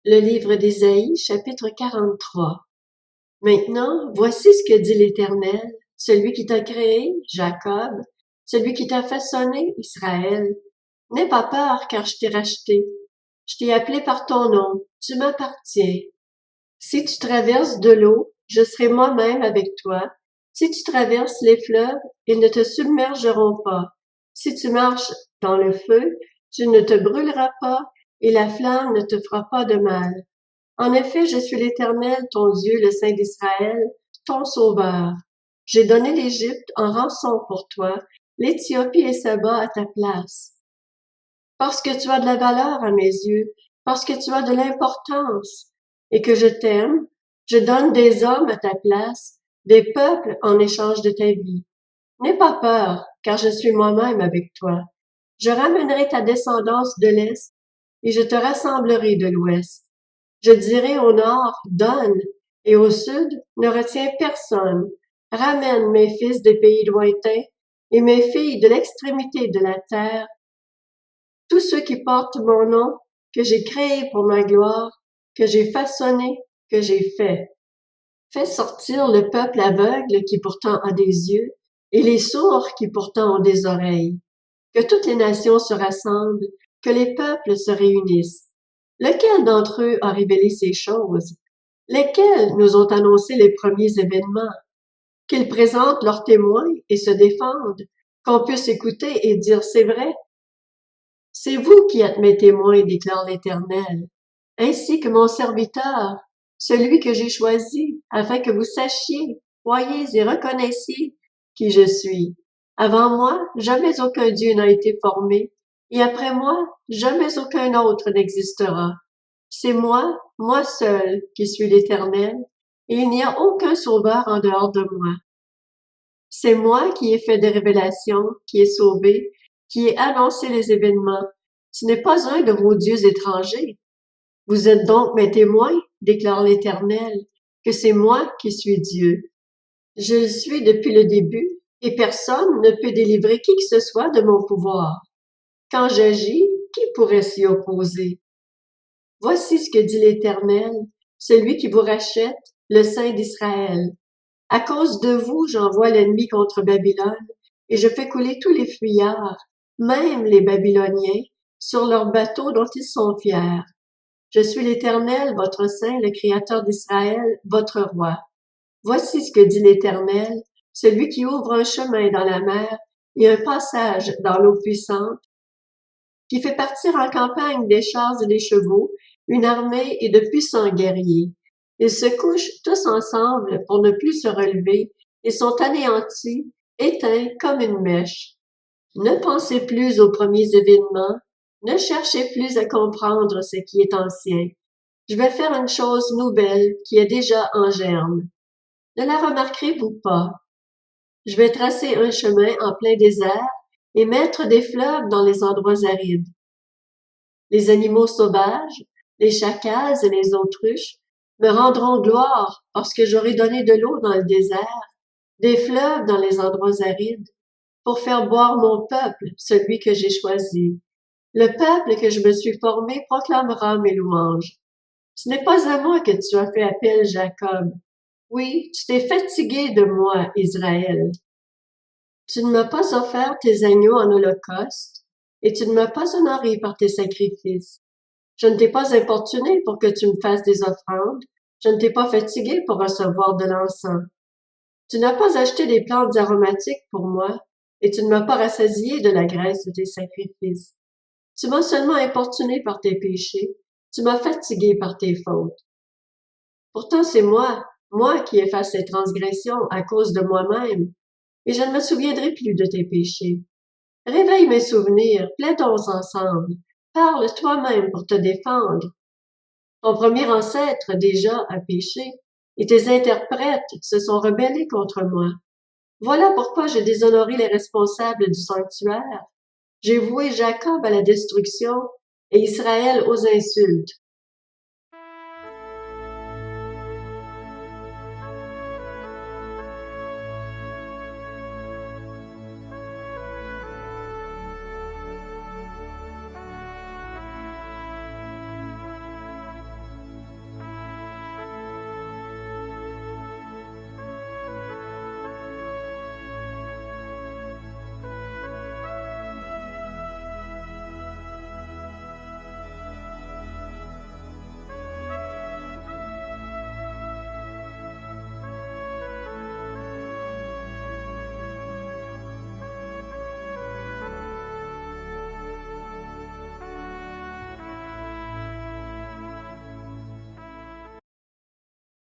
Le livre d'Ésaïe, chapitre 43. Maintenant, voici ce que dit l'Éternel, celui qui t'a créé, Jacob, celui qui t'a façonné, Israël. N'aie pas peur, car je t'ai racheté. Je t'ai appelé par ton nom, tu m'appartiens. Si tu traverses de l'eau, je serai moi-même avec toi. Si tu traverses les fleuves, ils ne te submergeront pas. Si tu marches dans le feu, tu ne te brûleras pas, et la flamme ne te fera pas de mal. En effet, je suis l'Éternel, ton Dieu, le Saint d'Israël, ton Sauveur. J'ai donné l'Égypte en rançon pour toi, l'Éthiopie et Saba à ta place. Parce que tu as de la valeur à mes yeux, parce que tu as de l'importance, et que je t'aime, je donne des hommes à ta place, des peuples en échange de ta vie. N'aie pas peur, car je suis moi-même avec toi. Je ramènerai ta descendance de l'Est, et je te rassemblerai de l'Ouest. Je dirai au nord, donne, et au sud, ne retiens personne. Ramène mes fils des pays lointains, et mes filles de l'extrémité de la terre, tous ceux qui portent mon nom, que j'ai créé pour ma gloire, que j'ai façonné, que j'ai fait. Fais sortir le peuple aveugle qui pourtant a des yeux, et les sourds qui pourtant ont des oreilles. Que toutes les nations se rassemblent, que les peuples se réunissent. Lequel d'entre eux a révélé ces choses? Lesquels nous ont annoncé les premiers événements? Qu'ils présentent leurs témoins et se défendent, qu'on puisse écouter et dire c'est vrai. C'est vous qui êtes mes témoins, déclare l'Éternel, ainsi que mon serviteur, celui que j'ai choisi, afin que vous sachiez, voyez et reconnaissiez qui je suis. Avant moi, jamais aucun Dieu n'a été formé, et après moi, jamais aucun autre n'existera. C'est moi seul, qui suis l'Éternel, et il n'y a aucun sauveur en dehors de moi. C'est moi qui ai fait des révélations, qui ai sauvé, qui ai annoncé les événements. Ce n'est pas un de vos dieux étrangers. Vous êtes donc mes témoins, déclare l'Éternel, que c'est moi qui suis Dieu. Je le suis depuis le début, et personne ne peut délivrer qui que ce soit de mon pouvoir. Quand j'agis, qui pourrait s'y opposer? Voici ce que dit l'Éternel, celui qui vous rachète, le Saint d'Israël. À cause de vous, j'envoie l'ennemi contre Babylone, et je fais couler tous les fuyards, même les Babyloniens, sur leurs bateaux dont ils sont fiers. Je suis l'Éternel, votre Saint, le Créateur d'Israël, votre Roi. Voici ce que dit l'Éternel, celui qui ouvre un chemin dans la mer et un passage dans l'eau puissante, qui fait partir en campagne des chars et des chevaux, une armée et de puissants guerriers. Ils se couchent tous ensemble pour ne plus se relever et sont anéantis, éteints comme une mèche. Ne pensez plus aux premiers événements, ne cherchez plus à comprendre ce qui est ancien. Je vais faire une chose nouvelle qui est déjà en germe. Ne la remarquerez-vous pas? Je vais tracer un chemin en plein désert et mettre des fleuves dans les endroits arides. Les animaux sauvages, les chacals et les autruches me rendront gloire parce que j'aurai donné de l'eau dans le désert, des fleuves dans les endroits arides, pour faire boire mon peuple, celui que j'ai choisi. Le peuple que je me suis formé proclamera mes louanges. Ce n'est pas à moi que tu as fait appel, Jacob. Oui, tu t'es fatigué de moi, Israël. Tu ne m'as pas offert tes agneaux en holocauste, et tu ne m'as pas honoré par tes sacrifices. Je ne t'ai pas importuné pour que tu me fasses des offrandes. Je ne t'ai pas fatigué pour recevoir de l'encens. Tu n'as pas acheté des plantes aromatiques pour moi, et tu ne m'as pas rassasié de la graisse de tes sacrifices. Tu m'as seulement importuné par tes péchés. Tu m'as fatigué par tes fautes. Pourtant c'est moi qui efface ces transgressions à cause de moi-même, et je ne me souviendrai plus de tes péchés. Réveille mes souvenirs, plaidons ensemble. Parle toi-même pour te défendre. Ton premier ancêtre déjà a péché, et tes interprètes se sont rebellés contre moi. Voilà pourquoi j'ai déshonoré les responsables du sanctuaire. J'ai voué Jacob à la destruction et Israël aux insultes.